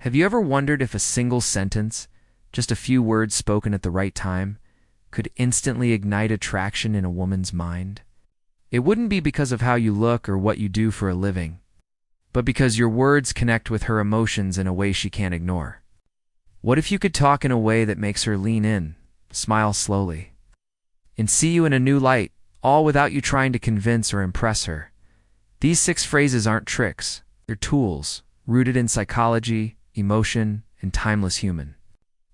Have you ever wondered if a single sentence, just a few words spoken at the right time, could instantly ignite attraction in a woman's mind? It wouldn't be because of how you look or what you do for a living, but because your words connect with her emotions in a way she can't ignore. What if you could talk in a way that makes her lean in, smile slowly, and see you in a new light, all without you trying to convince or impress her? These 6 phrases aren't tricks, they're tools, rooted in psychology, emotion, and timeless human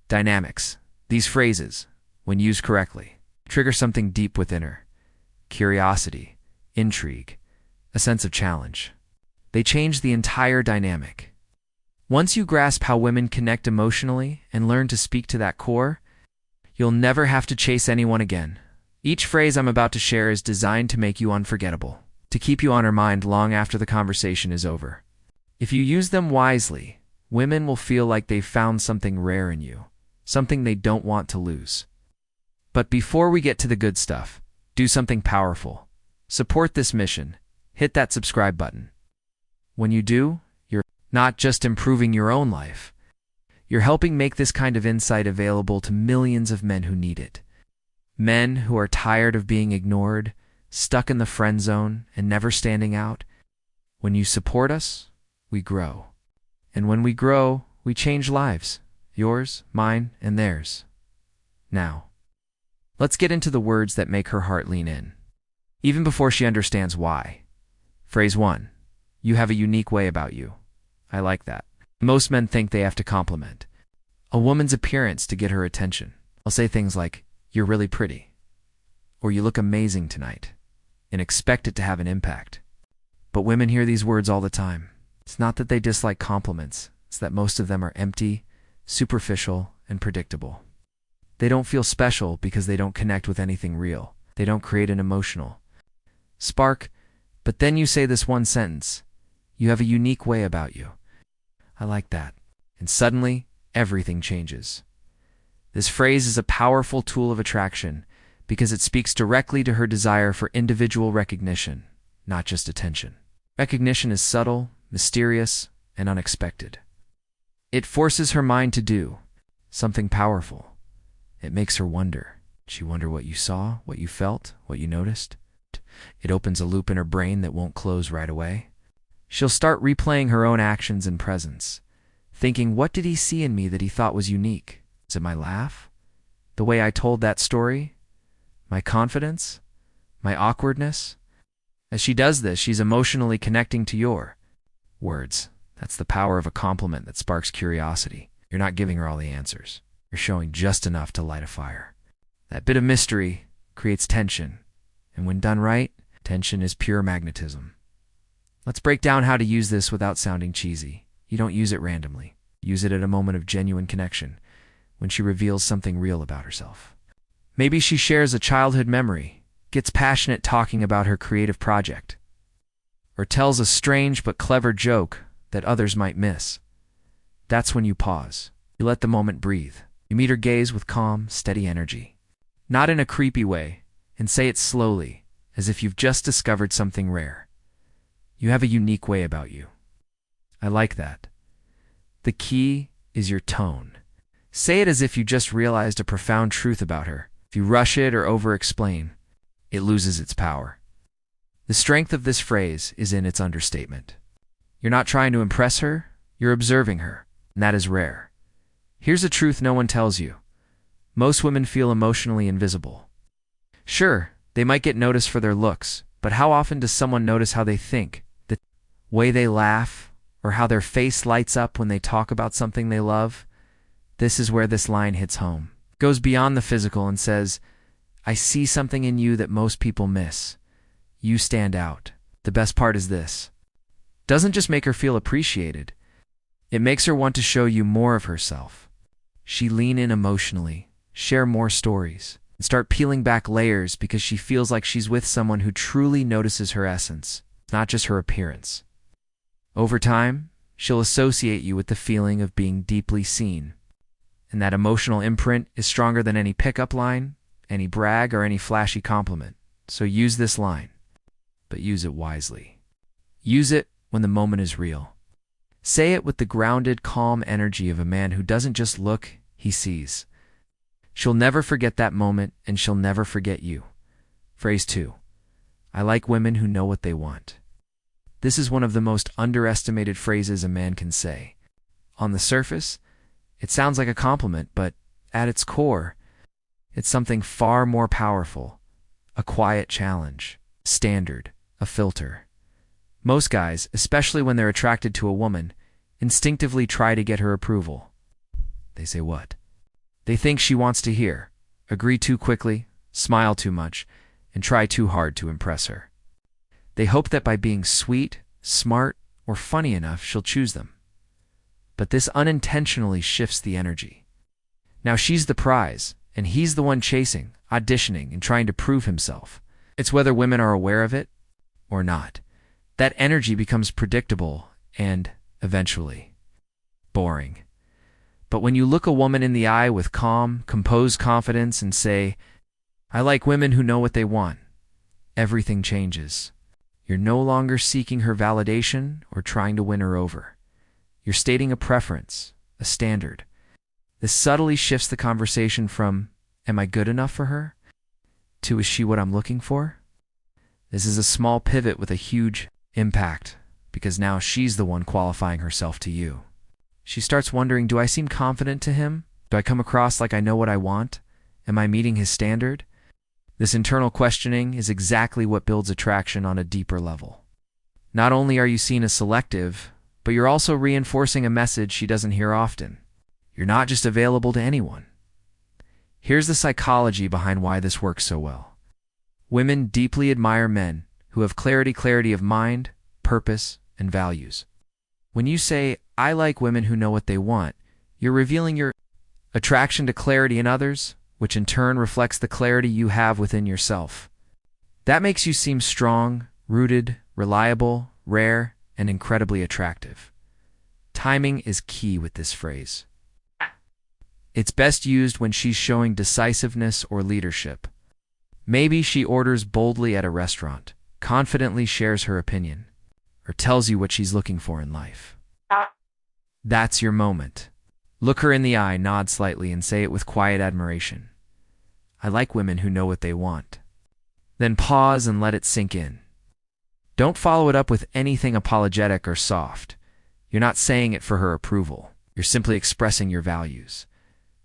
dynamics. These phrases, when used correctly, trigger something deep within her: curiosity, intrigue, a sense of challenge. They change the entire dynamic. Once you grasp how women connect emotionally and learn to speak to that core, you'll never have to chase anyone again. Each phrase I'm about to share is designed to make you unforgettable, to keep you on her mind long after the conversation is over. If you use them wisely, women will feel like they've found something rare in you, something they don't want to lose. But before we get to the good stuff, do something powerful. Support this mission. Hit that subscribe button. When you do, you're not just improving your own life, you're helping make this kind of insight available to millions of men who need it. Men who are tired of being ignored, stuck in the friend zone, and never standing out. When you support us, we grow. And when we grow, we change lives. Yours, mine, and theirs. Now, let's get into the words that make her heart lean in, even before she understands why. Phrase 1. You have a unique way about you. I like that. Most men think they have to compliment a woman's appearance to get her attention. I'll say things like, "You're really pretty," or "You look amazing tonight," and expect it to have an impact. But women hear these words all the time. It's not that they dislike compliments, it's that most of them are empty, superficial, and predictable. They don't feel special because they don't connect with anything real. They don't create an emotional spark. But then you say this one sentence: "You have a unique way about you. I like that." And suddenly, everything changes. This phrase is a powerful tool of attraction because it speaks directly to her desire for individual recognition, not just attention. Recognition is subtle, mysterious, and unexpected. It forces her mind to do something powerful. It makes her wonder. She wonder what you saw, what you felt, what you noticed. It opens a loop in her brain that won't close right away. She'll start replaying her own actions and presence, thinking, what did he see in me that he thought was unique? Is it my laugh? The way I told that story? My confidence? My awkwardness? As she does this, she's emotionally connecting to your words. That's the power of a compliment that sparks curiosity. You're not giving her all the answers. You're showing just enough to light a fire. That bit of mystery creates tension. And when done right, tension is pure magnetism. Let's break down how to use this without sounding cheesy. You don't use it randomly. Use it at a moment of genuine connection, when she reveals something real about herself. Maybe she shares a childhood memory, gets passionate talking about her creative project, or tells a strange but clever joke that others might miss. That's when you pause. You let the moment breathe. You meet her gaze with calm, steady energy. Not in a creepy way, and say it slowly, as if you've just discovered something rare. You have a unique way about you. I like that. The key is your tone. Say it as if you just realized a profound truth about her. If you rush it or over-explain, it loses its power. The strength of this phrase is in its understatement. You're not trying to impress her, you're observing her, and that is rare. Here's a truth no one tells you. Most women feel emotionally invisible. Sure, they might get noticed for their looks, but how often does someone notice how they think, the way they laugh, or how their face lights up when they talk about something they love? This is where this line hits home. It goes beyond the physical and says, I see something in you that most people miss. You stand out. The best part is this. Doesn't just make her feel appreciated. It makes her want to show you more of herself. She lean in emotionally, share more stories, and start peeling back layers because she feels like she's with someone who truly notices her essence, not just her appearance. Over time, she'll associate you with the feeling of being deeply seen. And that emotional imprint is stronger than any pickup line, any brag, or any flashy compliment. So use this line, but use it wisely. Use it when the moment is real. Say it with the grounded, calm energy of a man who doesn't just look, he sees. She'll never forget that moment, and she'll never forget you. Phrase 2. I like women who know what they want. This is one of the most underestimated phrases a man can say. On the surface, it sounds like a compliment, but at its core, it's something far more powerful. A quiet challenge, standard, a filter. Most guys, especially when they're attracted to a woman, instinctively try to get her approval. They say what? They think she wants to hear, agree too quickly, smile too much, and try too hard to impress her. They hope that by being sweet, smart, or funny enough, she'll choose them. But this unintentionally shifts the energy. Now she's the prize, and he's the one chasing, auditioning, and trying to prove himself. It's whether women are aware of it or not. That energy becomes predictable and, eventually, boring. But when you look a woman in the eye with calm, composed confidence and say, I like women who know what they want, everything changes. You're no longer seeking her validation or trying to win her over. You're stating a preference, a standard. This subtly shifts the conversation from, am I good enough for her? To, is she what I'm looking for? This is a small pivot with a huge impact, because now she's the one qualifying herself to you. She starts wondering, do I seem confident to him? Do I come across like I know what I want? Am I meeting his standard? This internal questioning is exactly what builds attraction on a deeper level. Not only are you seen as selective, but you're also reinforcing a message she doesn't hear often. You're not just available to anyone. Here's the psychology behind why this works so well. Women deeply admire men who have clarity of mind, purpose, and values. When you say, I like women who know what they want, you're revealing your attraction to clarity in others, which in turn reflects the clarity you have within yourself. That makes you seem strong, rooted, reliable, rare, and incredibly attractive. Timing is key with this phrase. It's best used when she's showing decisiveness or leadership. Maybe she orders boldly at a restaurant, confidently shares her opinion, or tells you what she's looking for in life. That's your moment. Look her in the eye, nod slightly, and say it with quiet admiration. I like women who know what they want. Then pause and let it sink in. Don't follow it up with anything apologetic or soft. You're not saying it for her approval. You're simply expressing your values.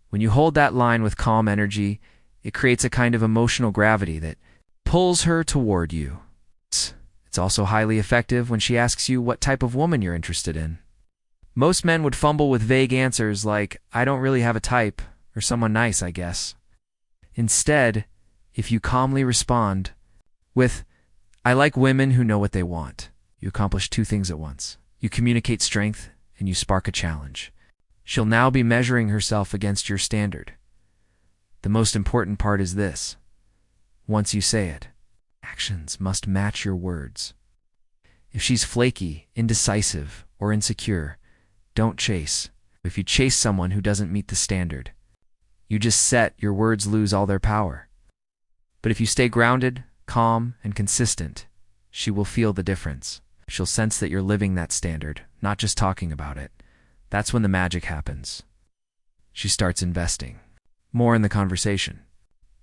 When you hold that line with calm energy, it creates a kind of emotional gravity that pulls her toward you. It's also highly effective when she asks you what type of woman you're interested in. Most men would fumble with vague answers like, I don't really have a type, or someone nice, I guess. Instead, if you calmly respond with, I like women who know what they want, you accomplish two things at once. You communicate strength, and you spark a challenge. She'll now be measuring herself against your standard. The most important part is this. Once you say it, actions must match your words. If she's flaky, indecisive, or insecure, don't chase. If you chase someone who doesn't meet the standard, you just set your words lose all their power. But if you stay grounded, calm, and consistent, she will feel the difference. She'll sense that you're living that standard, not just talking about it. That's when the magic happens. She starts investing more in the conversation.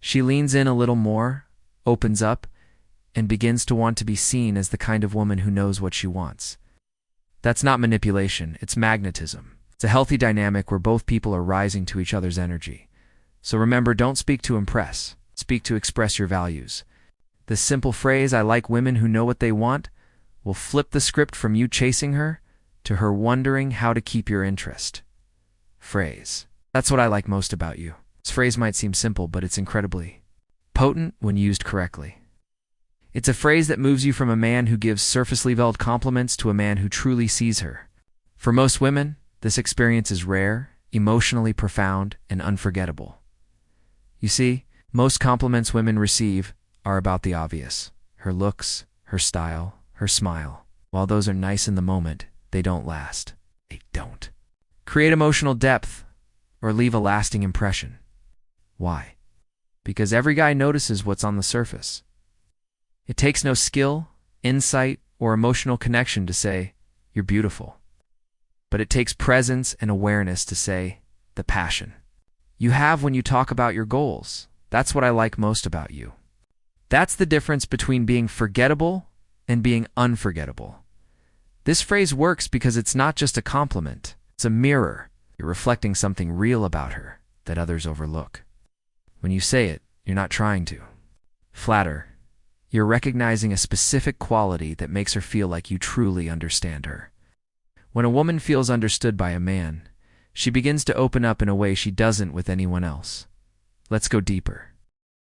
She leans in a little more, opens up, and begins to want to be seen as the kind of woman who knows what she wants. That's not manipulation, it's magnetism. It's a healthy dynamic where both people are rising to each other's energy. So remember, don't speak to impress, speak to express your values. This simple phrase, I like women who know what they want, will flip the script from you chasing her to her wondering how to keep your interest. Phrase. That's what I like most about you. This phrase might seem simple, but it's incredibly potent when used correctly. It's a phrase that moves you from a man who gives surfacely veiled compliments to a man who truly sees her. For most women, this experience is rare, emotionally profound, and unforgettable. You see, most compliments women receive are about the obvious. Her looks, her style, her smile. While those are nice in the moment, they don't last. They don't create emotional depth or leave a lasting impression. Why? Because every guy notices what's on the surface. It takes no skill, insight, or emotional connection to say, you're beautiful. but it takes presence and awareness to say, the passion you have when you talk about your goals. That's what I like most about you. That's the difference between being forgettable and being unforgettable. This phrase works because it's not just a compliment. It's a mirror. You're reflecting something real about her that others overlook. When you say it, you're not trying to flatter. You're recognizing a specific quality that makes her feel like you truly understand her. When a woman feels understood by a man, she begins to open up in a way she doesn't with anyone else. Let's go deeper.